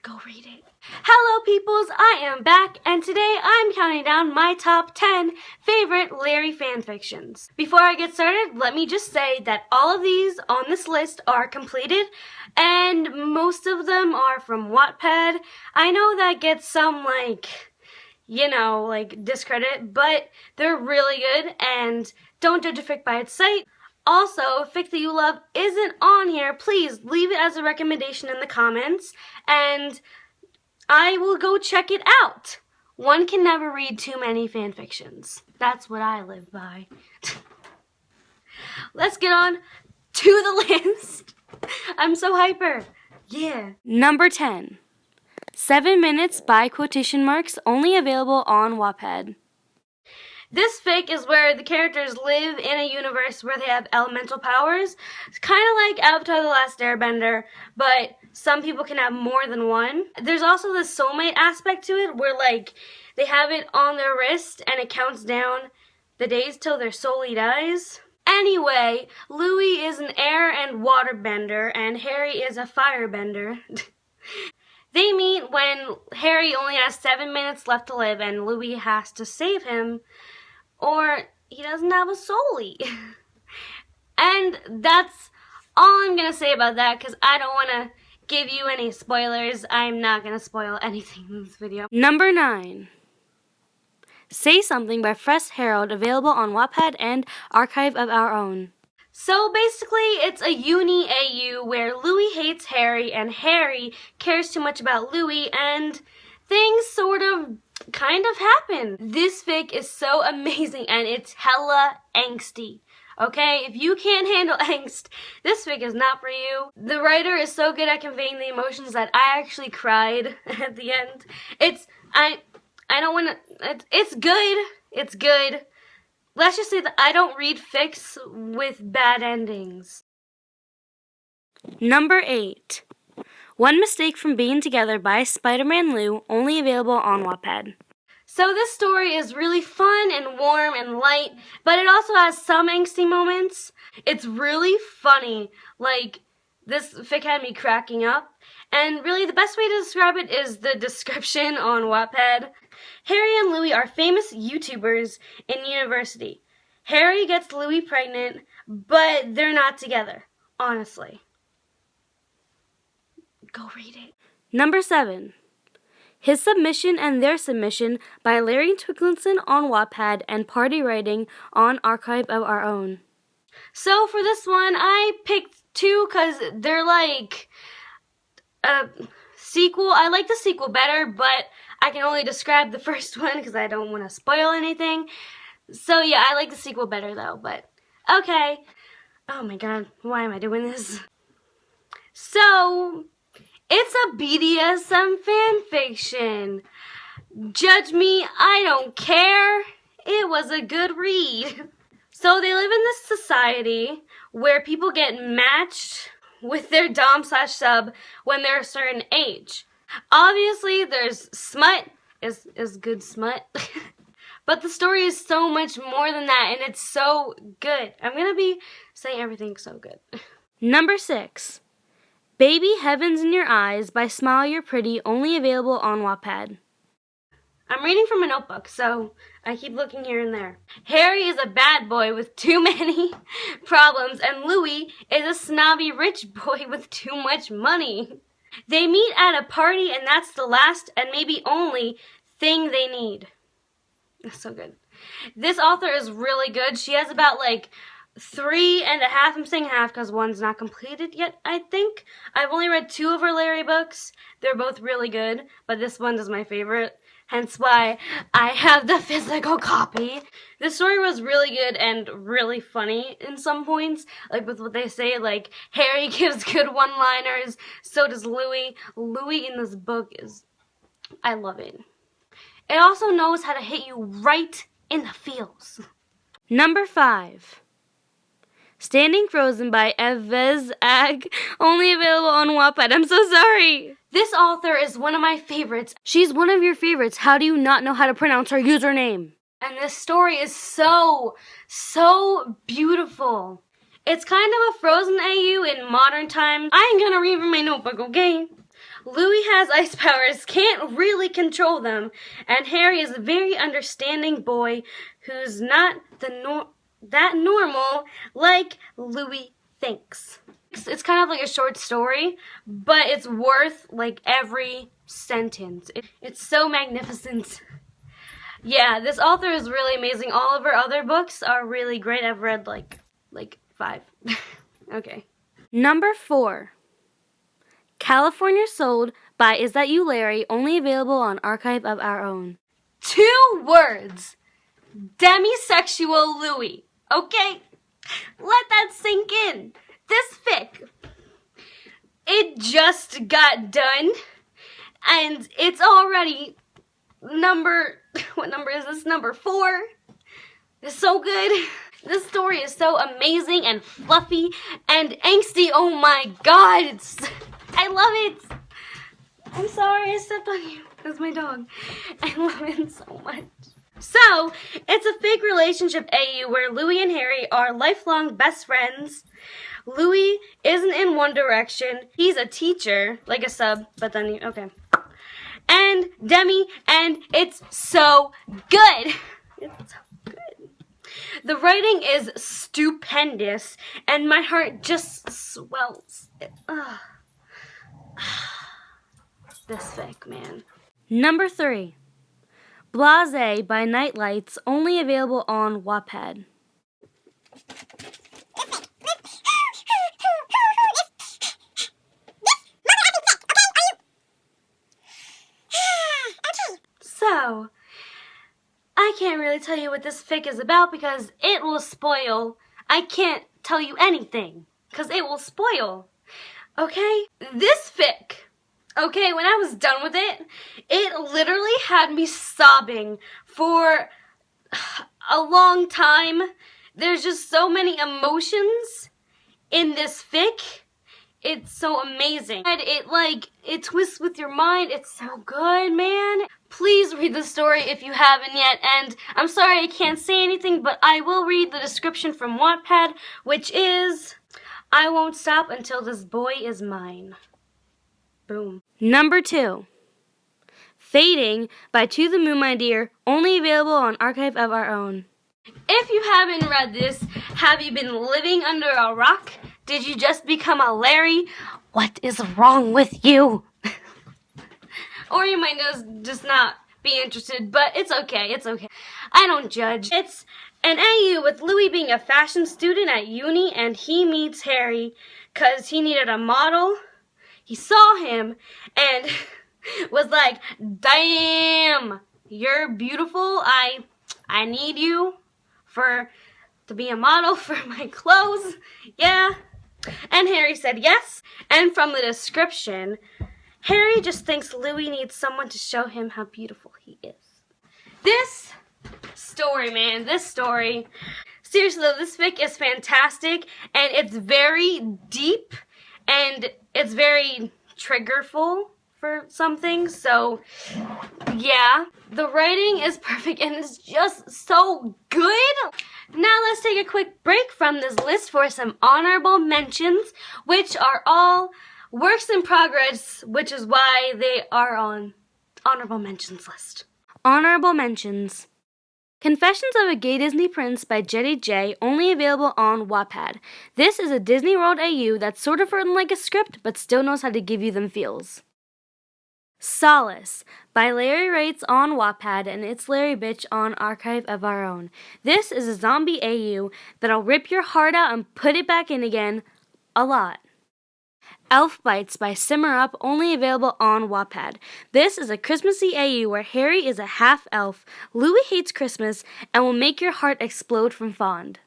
Go read it. Hello peoples, I am back, and today I'm counting down my top 10 favorite Larry fanfictions. Before I get started, let me just say that all of these on this list are completed, and most of them are from Wattpad. I know that gets some, discredit, but they're really good, and don't judge a fic by its site. Also, if fic that you love isn't on here, please leave it as a recommendation in the comments, and I will go check it out. One can never read too many fanfictions. That's what I live by. Let's get on to the list. I'm so hyper. Yeah. Number 10. 7 Minutes by quotation marks, only available on Wattpad. This fic is where the characters live in a universe where they have elemental powers. It's kind of like Avatar: The Last Airbender, but some people can have more than one. There's also the soulmate aspect to it, where they have it on their wrist and it counts down the days till their soul dies. Anyway, Louis is an air and waterbender, and Harry is a firebender. They meet when Harry only has 7 minutes left to live, and Louis has to save him, or he doesn't have a soully. And that's all I'm going to say about that, because I don't want to give you any spoilers. I'm not going to spoil anything in this video. Number 9. Say Something by Fresh Herald, available on Wattpad and Archive of Our Own. So basically, it's a uni-AU where Louis hates Harry and Harry cares too much about Louis, and things sort of kind of happen. This fic is so amazing, and it's hella angsty. Okay, if you can't handle angst, this fic is not for you. The writer is so good at conveying the emotions that I actually cried at the end. It's good. It's good. Let's just say that I don't read fics with bad endings. Number 8. One Mistake from Being Together by Spider-Man Lou, only available on Wattpad. So this story is really fun and warm and light, but it also has some angsty moments. It's really funny. This fic had me cracking up. And really, the best way to describe it is the description on Wattpad. Harry and Louis are famous YouTubers in university. Harry gets Louis pregnant, but they're not together, honestly. Go read it. Number 7. His Submission and Their Submission by Larry Fanfics on Wattpad and Party Writing on Archive of Our Own. So for this one, I picked 2 because they're like a sequel. I like the sequel better, but I can only describe the first one because I don't want to spoil anything. So yeah, I like the sequel better though, but okay. Oh my god, why am I doing this? So, it's a BDSM fanfiction. Judge me, I don't care. It was a good read. So they live in this society where people get matched with their dom/sub when they're a certain age. Obviously, there's smut, is good smut. But the story is so much more than that, and it's so good. I'm going to be saying everything so good. Number 6. Baby Heavens in Your Eyes by Smile You're Pretty, only available on Wattpad. I'm reading from a notebook, so I keep looking here and there. Harry is a bad boy with too many problems, and Louis is a snobby rich boy with too much money. They meet at a party, and that's the last and maybe only thing they need. That's so good. This author is really good. She has about 3.5. I'm saying half because one's not completed yet, I think. I've only read 2 of her Larry books. They're both really good, but this one is my favorite. Hence why I have the physical copy. The story was really good and really funny in some points. With what they say, Harry gives good one-liners, so does Louis. Louis in this book I love it. It also knows how to hit you right in the feels. Number 5. Standing Frozen by Evez Ag, only available on Wattpad. I'm so sorry. This author is one of my favorites. She's one of your favorites. How do you not know how to pronounce her username? And this story is so beautiful. It's kind of a Frozen AU in modern times. I ain't gonna read from my notebook, okay? Louis has ice powers, can't really control them, and Harry is a very understanding boy who's not that normal like Louis thinks. It's kind of like a short story, but it's worth like every sentence. It's so magnificent. Yeah, this author is really amazing. All of her other books are really great. I've read like 5. Okay. Number 4. California Sold by Is That You, Larry, only available on Archive of Our Own. 2 words. Demisexual Louis. Okay? Let that sink in. This fic, it just got done, and it's already what number is this? Number 4. It's so good. This story is so amazing and fluffy and angsty. Oh my god, I love it. I'm sorry I stepped on you. That's my dog. I love it so much. So, it's a fake relationship AU where Louis and Harry are lifelong best friends. Louis isn't in One Direction. He's a teacher, like a sub, but then, okay. And Demi, and it's so good. It's so good. The writing is stupendous, and my heart just swells. This fic, man. Number 3. Blase by Nightlights, only available on Wattpad. So, I can't really tell you what this fic is about because it will spoil. I can't tell you anything because it will spoil. Okay? This fic, okay, when I was done with it, it literally had me sobbing for a long time. There's just so many emotions in this fic. It's so amazing. And it twists with your mind. It's so good, man. Please read the story if you haven't yet. And I'm sorry I can't say anything, but I will read the description from Wattpad, which is, I won't stop until this boy is mine. Boom. Number 2. Fading by To the Moon, My Dear, only available on Archive of Our Own. If you haven't read this, have you been living under a rock? Did you just become a Larry? What is wrong with you? Or you might just not be interested, but it's okay, it's okay. I don't judge. It's an AU with Louis being a fashion student at uni, and he meets Harry because he needed a model. He saw him and was like, damn, you're beautiful. I need you to be a model for my clothes. Yeah. And Harry said yes. And from the description, Harry just thinks Louis needs someone to show him how beautiful he is. This story, man, this story. Seriously though, this fic is fantastic, and it's very deep, and it's very triggerful for some things, so yeah. The writing is perfect, and it's just so good. Now let's take a quick break from this list for some honorable mentions, which are all works in progress, which is why they are on honorable mentions list. Honorable mentions. Confessions of a Gay Disney Prince by Jetty J, only available on Wattpad. This is a Disney World AU that's sort of written like a script, but still knows how to give you them feels. Solace by Larry Writes on Wattpad and It's Larry Bitch on Archive of Our Own. This is a zombie AU that'll rip your heart out and put it back in again a lot. Elf Bites by Simmer Up, only available on Wattpad. This is a Christmassy AU where Harry is a half elf, Louis hates Christmas, and will make your heart explode from fond.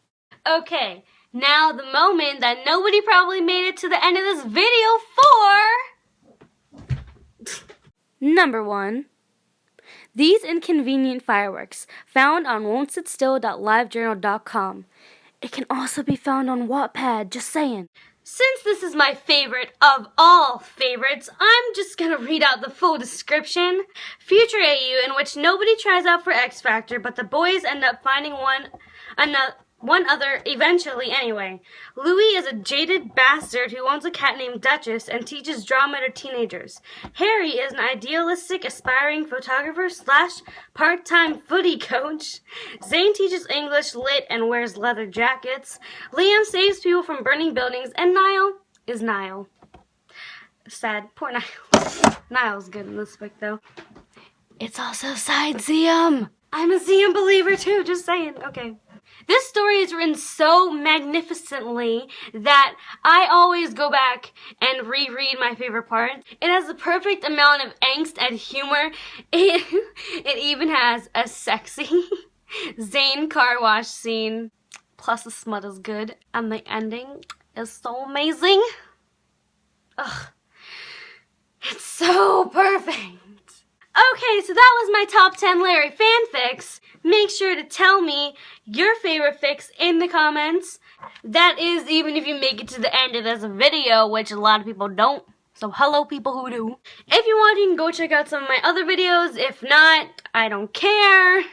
Okay, now the moment that nobody probably made it to the end of this video for... Number 1. These Inconvenient Fireworks, found on won'tsitstill.livejournal.com. It can also be found on Wattpad, just saying. Since this is my favorite of all favorites, I'm just gonna read out the full description. Future AU in which nobody tries out for X Factor, but the boys end up finding one another. one other, eventually anyway. Louis is a jaded bastard who owns a cat named Duchess and teaches drama to teenagers. Harry is an idealistic, aspiring photographer / part-time footy coach. Zane teaches English, lit, and wears leather jackets. Liam saves people from burning buildings, and Niall is Niall. Sad. Poor Niall. Niall's good in this book, though. It's also side Zium. I'm a Zium believer, too. Just saying. Okay. This story is written so magnificently that I always go back and reread my favorite part. It has the perfect amount of angst and humor. It even has a sexy Zane car wash scene. Plus the smut is good. And the ending is so amazing. Ugh. It's so perfect. Okay, so that was my top 10 Larry fanfics. Make sure to tell me your favorite fics in the comments. That is even if you make it to the end of this video, which a lot of people don't. So hello people who do. If you want, you can go check out some of my other videos. If not, I don't care.